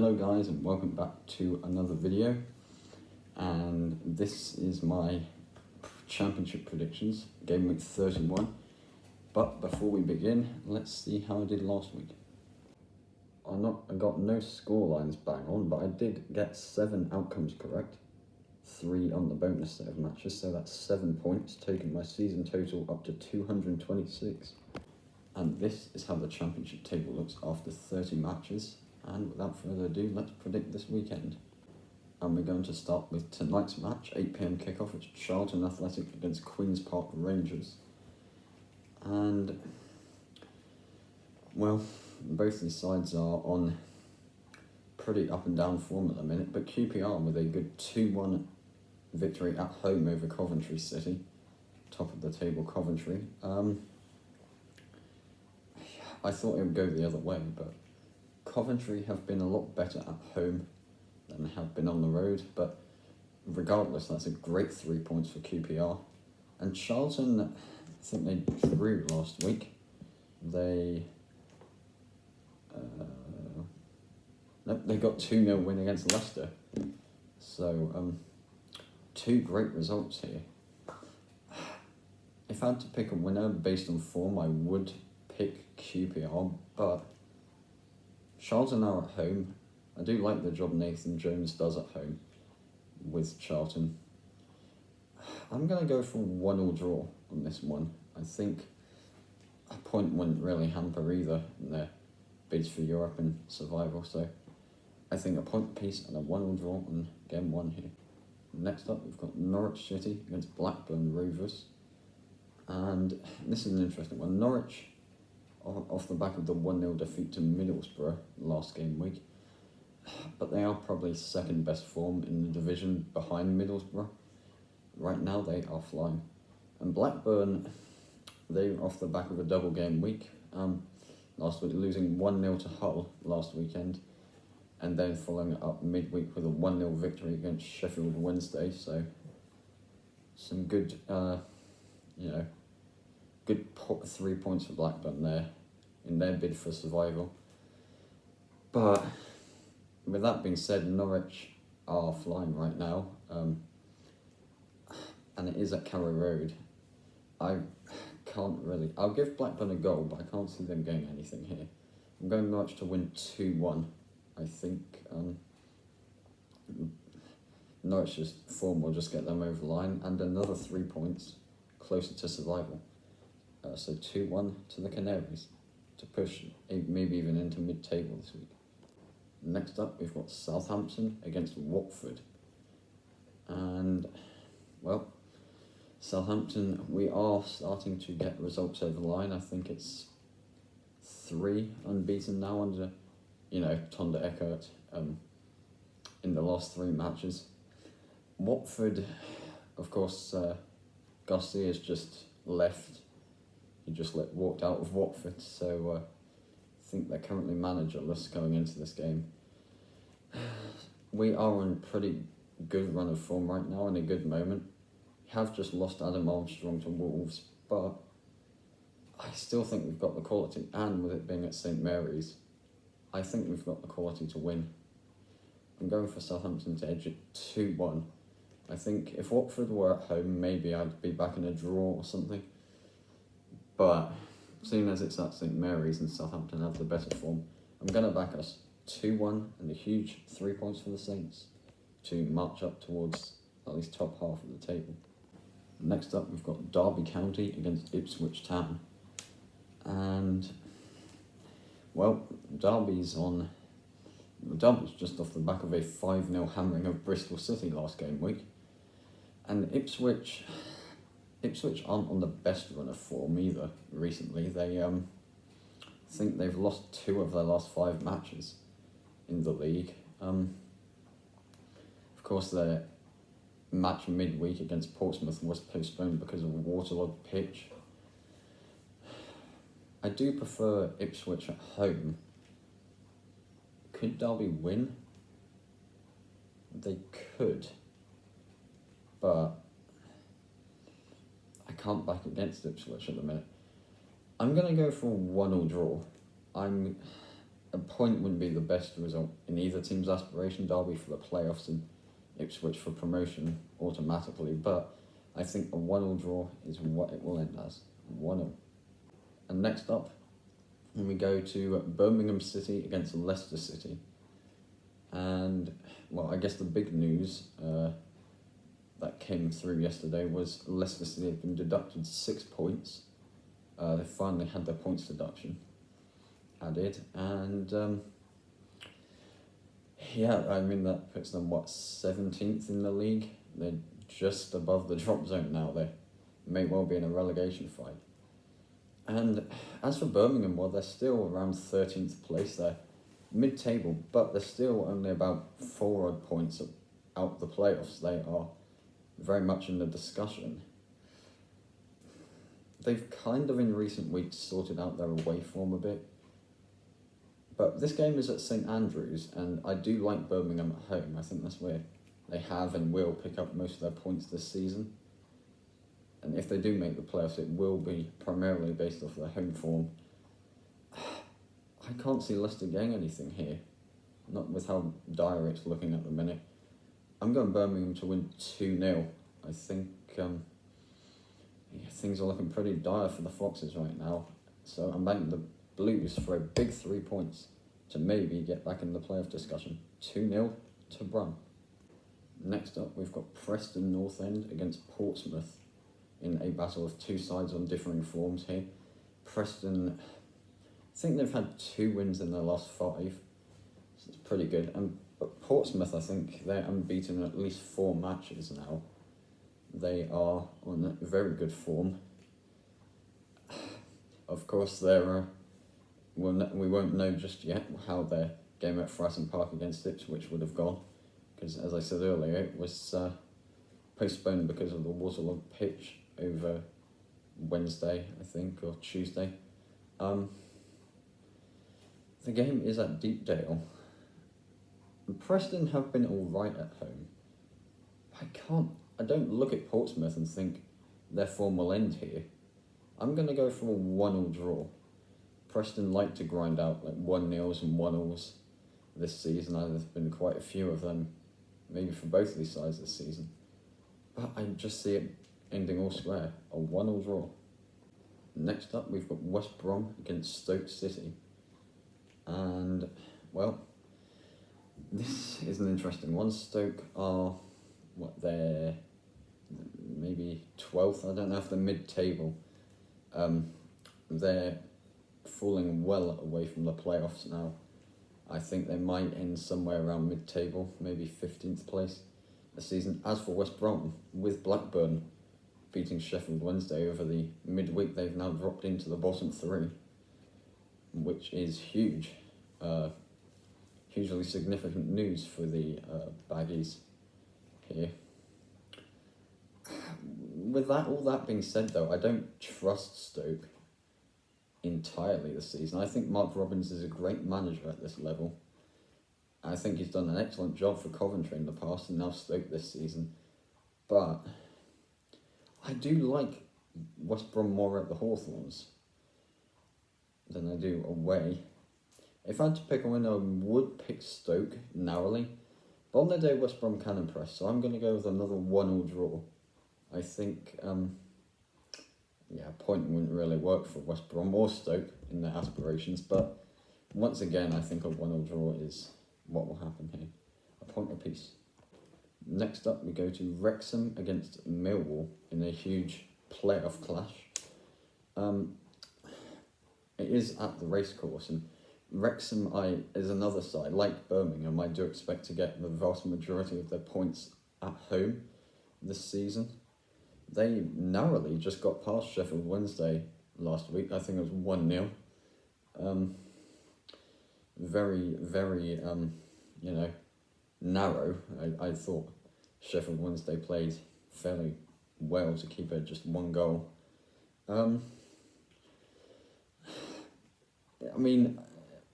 Hello guys, and welcome back to another video, and this is my championship predictions, game week 31. But before we begin, let's see how I did last week. I got no scorelines bang on, but I did get 7 outcomes correct, 3 on the bonus set of matches, so that's 7 points, taking my season total up to 226. And this is how the championship table looks after 30 matches. And without further ado, let's predict this weekend. And we're going to start with tonight's match, 8 PM kickoff. It's Charlton Athletic against Queen's Park Rangers. And, well, both these sides are on pretty up and down form at the minute, but QPR with a good 2-1 victory at home over Coventry City, top of the table Coventry. I thought it would go the other way, but Coventry have been a lot better at home than they have been on the road, but regardless, that's a great 3 points for QPR. And Charlton, I think they drew last week. They got 2-0 win against Leicester. So, 2 great results here. If I had to pick a winner based on form, I would pick QPR, but Charlton are at home. I do like the job Nathan Jones does at home with Charlton. I'm going to go for 1-1 draw on this one. I think a point wouldn't really hamper either in their bids for Europe and survival, so I think a point apiece and a 1-1 draw on game 1 here. Next up, we've got Norwich City against Blackburn Rovers, and this is an interesting one. Norwich, off the back of the 1-0 defeat to Middlesbrough last game week, but they are probably second best form in the division behind Middlesbrough. Right now they are flying. And Blackburn, they're off the back of a double game week. Last week losing 1-0 to Hull last weekend, and then following it up midweek with a 1-0 victory against Sheffield Wednesday. So some good, good 3 points for Blackburn there in their bid for survival. But with that being said, Norwich are flying right now, and it is at Carrow Road. I'll give Blackburn a goal, but I can't see them getting anything here. I'm going Norwich to win 2-1. I think Norwich's form will just get them over the line, and another 3 points closer to survival. So 2-1 to the Canaries to push maybe even into mid-table this week. Next up, we've got Southampton against Watford. And, well, Southampton, we are starting to get results over the line. I think it's 3 unbeaten now under, Tonda Eckert in the last 3 matches. Watford, of course, Garcia's just left. He just walked out of Watford, so I think they're currently managerless going into this game. We are on a pretty good run of form right now, in a good moment. We have just lost Adam Armstrong to Wolves, but I still think we've got the quality, and with it being at St Mary's, I think we've got the quality to win. I'm going for Southampton to edge it 2-1. I think if Watford were at home, maybe I'd be back in a draw or something. But seeing as it's at St Mary's and Southampton have the better form, I'm going to back us 2-1 and a huge 3 points for the Saints to march up towards at least top half of the table. Next up, we've got Derby County against Ipswich Town. And, well, Derby's just off the back of a 5-0 hammering of Bristol City last game week. And Ipswich aren't on the best run of form either recently. They think they've lost 2 of their last 5 matches in the league. Of course, their match midweek against Portsmouth was postponed because of a waterlogged pitch. I do prefer Ipswich at home. Could Derby win? They could, but I can't back against Ipswich at the minute. I'm going to go for a 1-1 draw. a point wouldn't be the best result in either team's aspiration. Derby for the playoffs and Ipswich for promotion automatically, but I think a 1-1 draw is what it will end as, 1-1. And next up, we go to Birmingham City against Leicester City. And, well, I guess the big news that came through yesterday was Leicester City have been deducted 6 points. They finally had their points deduction added, and yeah, I mean, that puts them, 17th in the league? They're just above the drop zone now. They may well be in a relegation fight. And as for Birmingham, well, they're still around 13th place. They're mid-table, but they're still only about 4 odd points out the playoffs. They are very much in the discussion. They've kind of in recent weeks sorted out their away form a bit. But this game is at St Andrews, and I do like Birmingham at home. I think that's where they have and will pick up most of their points this season. And if they do make the playoffs, it will be primarily based off their home form. I can't see Leicester getting anything here, not with how dire it's looking at the minute. I'm going Birmingham to win 2-0. I think things are looking pretty dire for the Foxes right now. So I'm banking the Blues for a big 3 points to maybe get back in the playoff discussion. 2-0 to Brum. Next up, we've got Preston North End against Portsmouth in a battle of two sides on differing forms here. Preston, I think they've had 2 wins in their last 5, so it's pretty good. But Portsmouth, I think they're unbeaten in at least 4 matches now. They are on very good form. Of course, we won't know just yet how their game at Fratton Park against Ipswich would have gone, because as I said earlier, it was postponed because of the waterlogged pitch over Wednesday, I think, or Tuesday. The game is at Deepdale. Preston have been alright at home. I don't look at Portsmouth and think their form will end here. I'm going to go for a 1-1 draw. Preston like to grind out like 1-0s and 1-0s this season. There's been quite a few of them, maybe for both of these sides this season. But I just see it ending all square, a 1-1 draw. Next up, we've got West Brom against Stoke City. And, well, this is an interesting one. Stoke are, they're maybe 12th? I don't know if they're mid-table. They're falling well away from the playoffs now. I think they might end somewhere around mid-table, maybe 15th place this season. As for West Brom, with Blackburn beating Sheffield Wednesday over the midweek, they've now dropped into the bottom 3, which is huge. Hugely significant news for the Baggies here. With all that being said, though, I don't trust Stoke entirely this season. I think Mark Robins is a great manager at this level. I think he's done an excellent job for Coventry in the past and now Stoke this season. But I do like West Brom more at the Hawthorns than I do away. If I had to pick a winner, I would pick Stoke narrowly. But on the day, West Brom can impress, so I'm going to go with another 1-1 draw. I think, a point wouldn't really work for West Brom or Stoke in their aspirations, but once again, I think a 1-1 draw is what will happen here. A point apiece. Next up, we go to Wrexham against Millwall in a huge playoff clash. It is at the racecourse, and Wrexham is another side, like Birmingham. I do expect to get the vast majority of their points at home this season. They narrowly just got past Sheffield Wednesday last week. I think it was 1-0. Very, very, narrow. I thought Sheffield Wednesday played fairly well to keep it just 1 goal.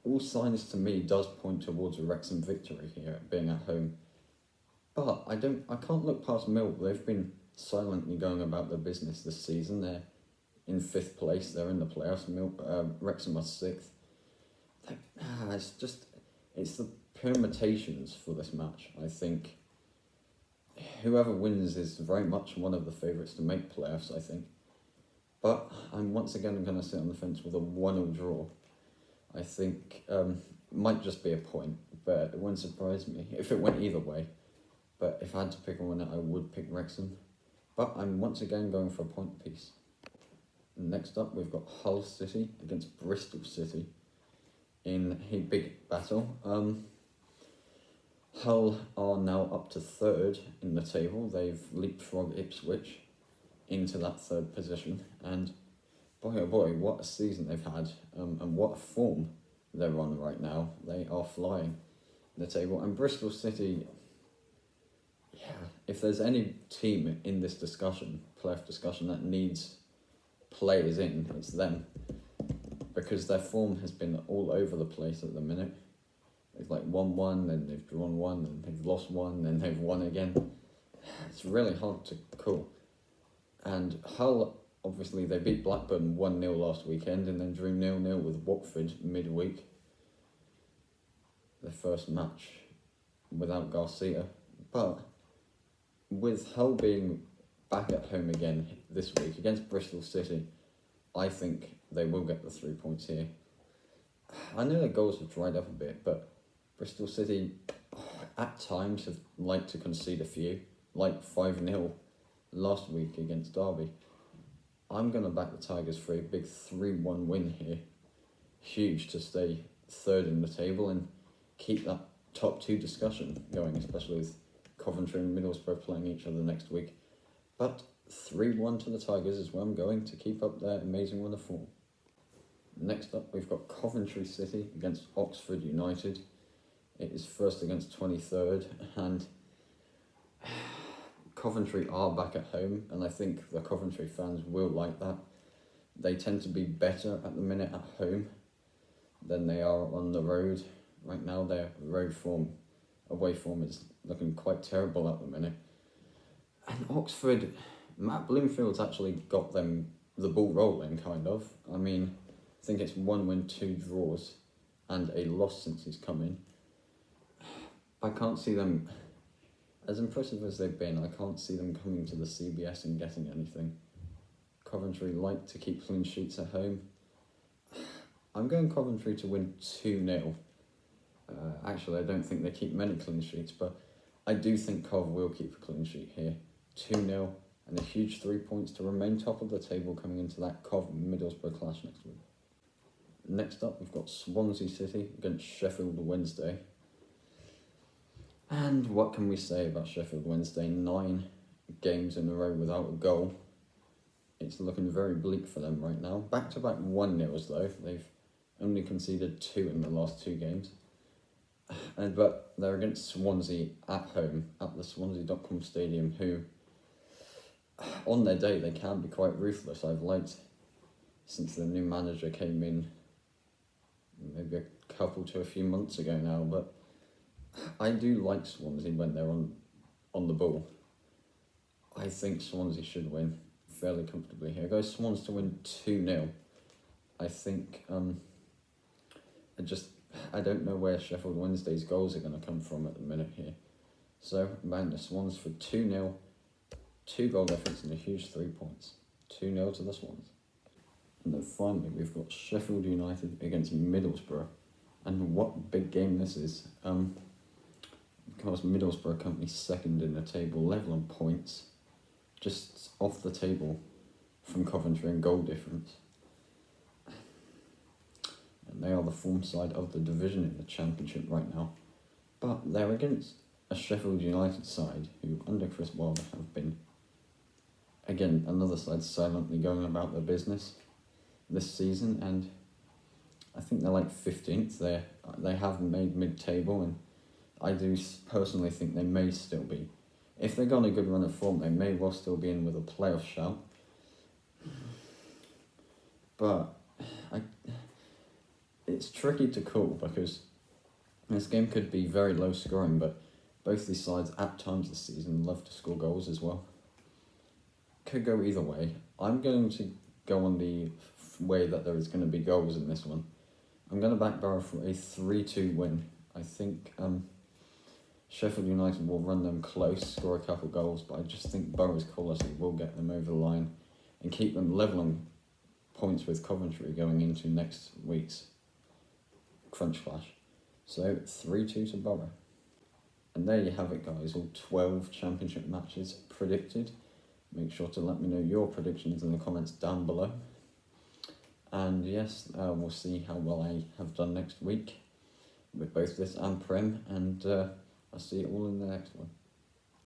All signs to me does point towards a Wrexham victory here, being at home. But I can't look past Millwall. They've been silently going about their business this season. They're in 5th place. They're in the playoffs. Wrexham are 6th. it's the permutations for this match. I think whoever wins is very much one of the favourites to make playoffs, I think. But I'm once again going to sit on the fence with a 1-0 draw. I think might just be a point, but it wouldn't surprise me if it went either way. But if I had to pick a winner, I would pick Wrexham. But I'm once again going for a point piece. Next up, we've got Hull City against Bristol City in a big battle. Hull are now up to third in the table. They've leapfrogged Ipswich into that third position, and boy oh boy, what a season they've had, and what a form they're on right now. They are flying the table, and Bristol City, if there's any team in this playoff discussion that needs players in, it's them, because their form has been all over the place at the minute. They've won one, then they've drawn one, then they've lost one, then they've won again. It's really hard to call. And Hull, obviously, they beat Blackburn 1-0 last weekend and then drew 0-0 with Watford midweek. Their first match without Garcia. But with Hull being back at home again this week against Bristol City, I think they will get the 3 points here. I know their goals have dried up a bit, but Bristol City at times have liked to concede a few, like 5-0 last week against Derby. I'm going to back the Tigers for a big 3-1 win here. Huge to stay third in the table and keep that top two discussion going, especially with Coventry and Middlesbrough playing each other next week. But 3-1 to the Tigers is where I'm going to keep up their amazing run of form. Next up, we've got Coventry City against Oxford United. It is first against 23rd, and Coventry are back at home, and I think the Coventry fans will like that. They tend to be better at the minute at home than they are on the road. Right now, their away form is looking quite terrible at the minute. And Oxford, Matt Bloomfield's actually got them the ball rolling, kind of. I mean, I think it's 1 win, 2 draws, and a loss since he's come in. I can't see them, as impressive as they've been, I can't see them coming to the CBS and getting anything. Coventry like to keep clean sheets at home. I'm going Coventry to win 2-0. Actually, I don't think they keep many clean sheets, but I do think Cov will keep a clean sheet here. 2-0 and a huge 3 points to remain top of the table coming into that Cov-Middlesbrough clash next week. Next up, we've got Swansea City against Sheffield Wednesday. And what can we say about Sheffield Wednesday? 9 games in a row without a goal. It's looking very bleak for them right now. Back-to-back 1-0s though. They've only conceded 2 in the last 2 games. But they're against Swansea at home at the Swansea.com Stadium, who, on their day, they can be quite ruthless. I've liked, since the new manager came in, maybe a couple to a few months ago now, but I do like Swansea when they're on the ball. I think Swansea should win fairly comfortably here. I go Swans to win 2-0. I think, I don't know where Sheffield Wednesday's goals are going to come from at the minute here. So, I'm buying the Swans for 2-0, 2 goal difference and a huge 3 points. 2-0 to the Swans. And then finally, we've got Sheffield United against Middlesbrough. And what a big game this is. Because Middlesbrough currently second in the table, level on points, just off the table from Coventry in goal difference. And they are the form side of the division in the Championship right now. But they're against a Sheffield United side who, under Chris Wilder, have been, again, another side silently going about their business this season. And I think they're 15th. They have made mid-table, and I do personally think they may still be. If they go on a good run of form, they may well still be in with a playoff shout. But it's tricky to call because this game could be very low scoring, but both these sides at times this season love to score goals as well. Could go either way. I'm going to go on the way that there is going to be goals in this one. I'm going to back Borough for a 3-2 win. I think Sheffield United will run them close, score a couple goals, but I just think Borough's quality will get them over the line and keep them level on points with Coventry going into next week's Crunch Clash. So 3-2 to Borough. And there you have it, guys, all 12 Championship matches predicted. Make sure to let me know your predictions in the comments down below. And yes, we'll see how well I have done next week with both this and Prem, and I'll see you all in the next one.